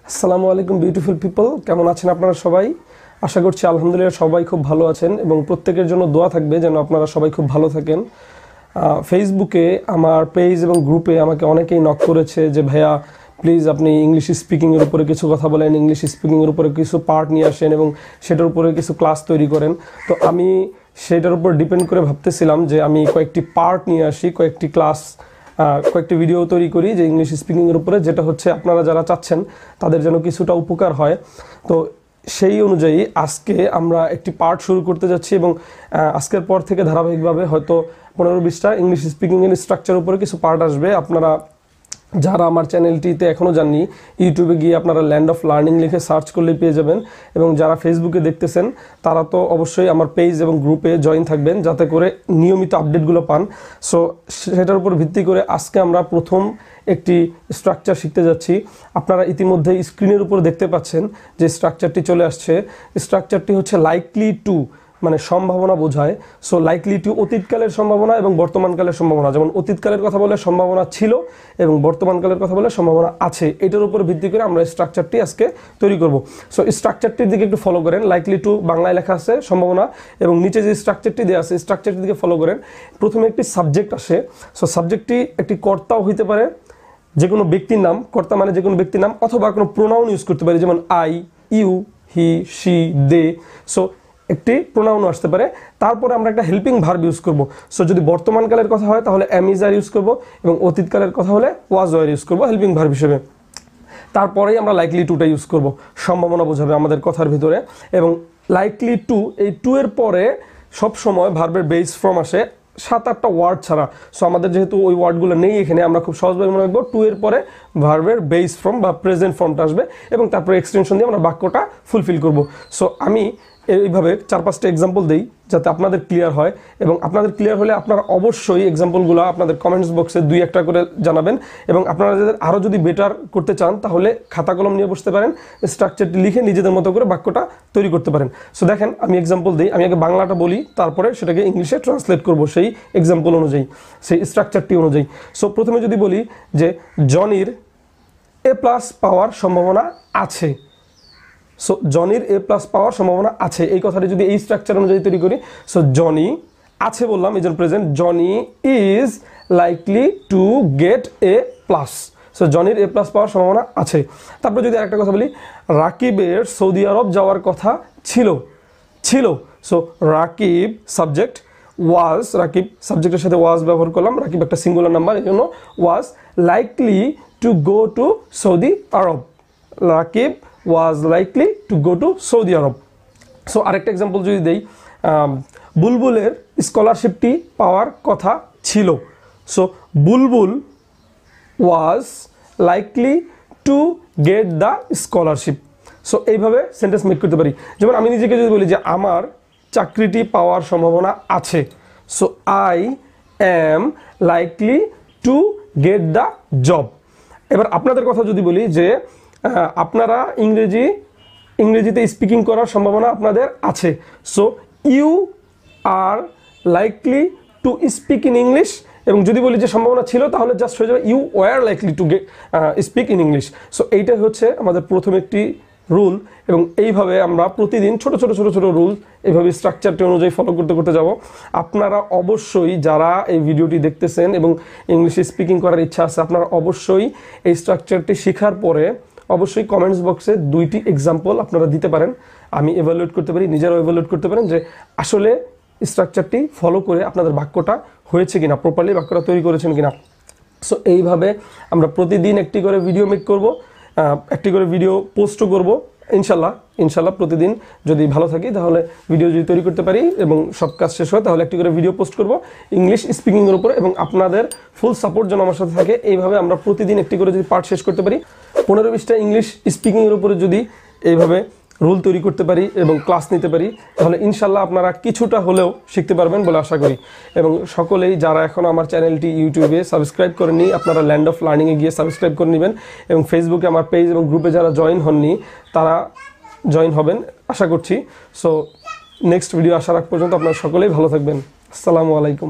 আসসালামু আলাইকুম beautiful people, কেমন আছেন আপনারা সবাই? আশা করছি আলহামদুলিল্লাহ সবাই খুব ভালো আছেন এবং প্রত্যেকের জন্য দোয়া থাকবে যেন আপনারা সবাই খুব ভালো থাকেন। ফেসবুকে আমার পেজ এবং গ্রুপে আমাকে অনেকেই নক করেছে যে ভাইয়া প্লিজ আপনি ইংলিশ স্পিকিংয়ের উপরে কিছু কথা বলেন, ইংলিশ স্পিকিংয়ের উপরে কিছু পার্ট নিয়ে আসেন এবং সেটার উপরে কিছু ক্লাস তৈরি করেন। তো আমি সেটার উপর ডিপেন্ড করে ভাবতেছিলাম যে আমি কয়েকটি পার্ট নিয়ে আসি, কয়েকটি ক্লাস, কয়েকটি ভিডিও তৈরি করি যে ইংলিশ স্পিকিংয়ের উপরে, যেটা হচ্ছে আপনারা যারা চাচ্ছেন তাদের যেন কিছুটা উপকার হয়। তো সেই অনুযায়ী আজকে আমরা একটি পার্ট শুরু করতে যাচ্ছি এবং আজকের পর থেকে ধারাবাহিকভাবে হয়তো 15-20টা ইংলিশ স্পিকিংয়ের স্ট্রাকচার উপরে কিছু পার্ট আসবে। আপনারা যারা আমার চ্যানেলটিতে এখনও জাননি, ইউটিউবে গিয়ে আপনারা ল্যান্ড অফ লার্নিং লিখে সার্চ করলেই পেয়ে যাবেন এবং যারা ফেসবুকে দেখতেছেন তারা তো অবশ্যই আমার পেজ এবং গ্রুপে জয়েন থাকবেন যাতে করে নিয়মিত আপডেটগুলো পান। সো সেটার উপর ভিত্তি করে আজকে আমরা প্রথম একটি স্ট্রাকচার শিখতে যাচ্ছি। আপনারা ইতিমধ্যে স্ক্রিনের উপর দেখতে পাচ্ছেন যে স্ট্রাকচারটি চলে আসছে। স্ট্রাকচারটি হচ্ছে লাইকলি টু, মানে সম্ভাবনা বোঝায়। সো লাইকলি টু অতীতকালের সম্ভাবনা এবং বর্তমানকালের সম্ভাবনা। যেমন অতীতকালের কথা বলে সম্ভাবনা ছিল এবং বর্তমানকালের কথা বলে সম্ভাবনা আছে, এটার উপর ভিত্তি করে আমরা স্ট্রাকচারটি আজকে তৈরি করব। সো স্ট্রাকচারটির দিকে একটু ফলো করেন। লাইকলি টু বাংলায় লেখা আছে সম্ভাবনা এবং নিচে যে স্ট্রাকচারটি দেওয়া আছে স্ট্রাকচারটির দিকে ফলো করেন। প্রথমে একটি সাবজেক্ট আসে। সো সাবজেক্টটি একটি কর্তাও হইতে পারে, যে কোনো ব্যক্তির নাম, কর্তা মানে যে কোনো ব্যক্তির নাম, অথবা কোনো প্রোনাউন ইউজ করতে পারে, যেমন I, you, he, she, they. So একটি প্রোনাউন আসতে পারে। তারপরে আমরা একটা হেল্পিং ভার্ব ইউজ করব। সো যদি বর্তমানকালের কথা হয় তাহলে অ্যাম ইজ আর ইউজ করব এবং অতীতকালের কথা হলে ওয়াজ ওয়ার ইউজ করব হেল্পিং ভার্ব হিসেবে। তারপরেই আমরা লাইকলি টুটা ইউজ করব, সম্ভাবনা বোঝাবে আমাদের কথার ভিতরে। এবং লাইকলি টু, এই টু এর পরে সবসময় ভার্বের বেস ফর্ম আসে 7-8টা ওয়ার্ড ছাড়া। সো আমাদের যেহেতু ওই ওয়ার্ডগুলো নেই এখানে, আমরা খুব সহজভাবে মনে রাখবো টু এর পরে ভার্বের বেস ফর্ম বা প্রেজেন্ট ফর্মটা আসবে এবং তারপরে এক্সটেনশন দিয়ে আমরা বাক্যটা ফুলফিল করব। সো আমি এইভাবে 4-5টা এক্সাম্পল দিই যাতে আপনাদের ক্লিয়ার হয় এবং আপনাদের ক্লিয়ার হলে আপনারা অবশ্যই এক্সাম্পলগুলো আপনাদের কমেন্টস বক্সে 2-1টা করে জানাবেন। এবং আপনারা যাদের আরও যদি বেটার করতে চান তাহলে খাতা কলম নিয়ে বসতে পারেন, স্ট্রাকচারটি লিখে নিজেদের মতো করে বাক্যটা তৈরি করতে পারেন। সো দেখেন আমি এক্সাম্পল দিই, আমি আগে বাংলাটা বলি তারপরে সেটাকে ইংলিশে ট্রান্সলেট করব সেই এক্সাম্পল অনুযায়ী, সেই স্ট্রাকচারটি অনুযায়ী। সো প্রথমে যদি বলি যে জনির A+ পাওয়ার সম্ভাবনা আছে। সো জনির A+ পাওয়ার সম্ভাবনা আছে, এই কথাটি যদি এই স্ট্রাকচার অনুযায়ী তৈরি করি, সো জনি আছে বললাম, এই জন্য present, Johnny is likely to get A+। So জনির A+ পাওয়ার সম্ভাবনা আছে। তারপর যদি আরেকটা কথা বলি, রাকিবের সৌদি আরব যাওয়ার কথা ছিল। সো রাকিব সাবজেক্ট, ওয়াজ, রাকিব সাবজেক্টের সাথে ওয়াজ ব্যবহার করলাম, রাকিব একটা সিঙ্গুলার নাম্বার এই জন্য ওয়াজ likely to go to Saudi Arab. Rakib was likely to go to Saudi Arab. So আরেকটা এক্সাম্পল যদি দেই, বুলবুলের স্কলারশিপটি পাওয়ার কথা ছিল। So Bulbul was likely to get the scholarship। So এইভাবে সেন্টেন্স মেক করতে পারি। যেমন আমি নিজেকে যদি বলি যে আমার চাকরিটি পাওয়ার সম্ভাবনা আছে, so I am likely to get the job. এবার আপনাদের কথা যদি বলি যে আপনারা ইংরেজিতে স্পিকিং করার সম্ভাবনা আপনাদের আছে, so you are likely to speak in English. এবং যদি বলি যে সম্ভাবনা ছিল তাহলে জাস্ট হয়ে যাবে you were likely to speak in English. So এইটাই হচ্ছে আমাদের প্রথম একটি রুল এবং এইভাবে আমরা প্রতিদিন ছোট ছোট রুল এইভাবে স্ট্রাকচারটি অনুযায়ী ফলো করতে যাব। আপনারা অবশ্যই যারা এই ভিডিওটি দেখতেছেন এবং ইংলিশে স্পিকিং করার ইচ্ছা আছে, আপনারা অবশ্যই এই স্ট্রাকচারটি শেখার পরে অবশ্যই কমেন্টস বক্সে 2টি এক্সাম্পল আপনারা দিতে পারেন। আমি এভালুয়েট করতে পারি, নিজেরাও এভালুয়েট করতে পারেন যে আসলে স্ট্রাকচারটি ফলো করে আপনাদের বাক্যটা হয়েছে কিনা, প্রপারলি বাক্যটা তৈরি করেছেন কিনা। সো এইভাবে আমরা প্রতিদিন একটি করে ভিডিও মেক করব, একটি করে ভিডিও পোস্টও করব ইনশাল্লাহ প্রতিদিন যদি ভালো থাকি তাহলে ভিডিও যদি তৈরি করতে পারি এবং সব কাজ শেষ হয় তাহলে একটি করে ভিডিও পোস্ট করব ইংলিশ স্পিকিংয়ের উপরে এবং আপনাদের ফুল সাপোর্ট যেন আমার সাথে থাকে। এইভাবে আমরা প্রতিদিন একটি করে যদি পার্ট শেষ করতে পারি, 15-20টা ইংলিশ স্পিকিংয়ের উপরে যদি এইভাবে রুল তৈরি করতে পারি এবং ক্লাস নিতে পারি তাহলে ইনশাল্লাহ আপনারা কিছুটা হলেও শিখতে পারবেন বলে আশা করি। এবং সকলেই যারা এখনও আমার চ্যানেলটি ইউটিউবে সাবস্ক্রাইব করেননি আপনারা ল্যান্ড অফ লার্নিংয়ে গিয়ে সাবস্ক্রাইব করে নেবেন এবং ফেসবুকে আমার পেজ এবং গ্রুপে যারা জয়েন হননি তারা জয়েন হবেন আশা করছি। সো নেক্সট ভিডিও আসার আগ পর্যন্ত আপনারা সকলেই ভালো থাকবেন। আসসালামু আলাইকুম।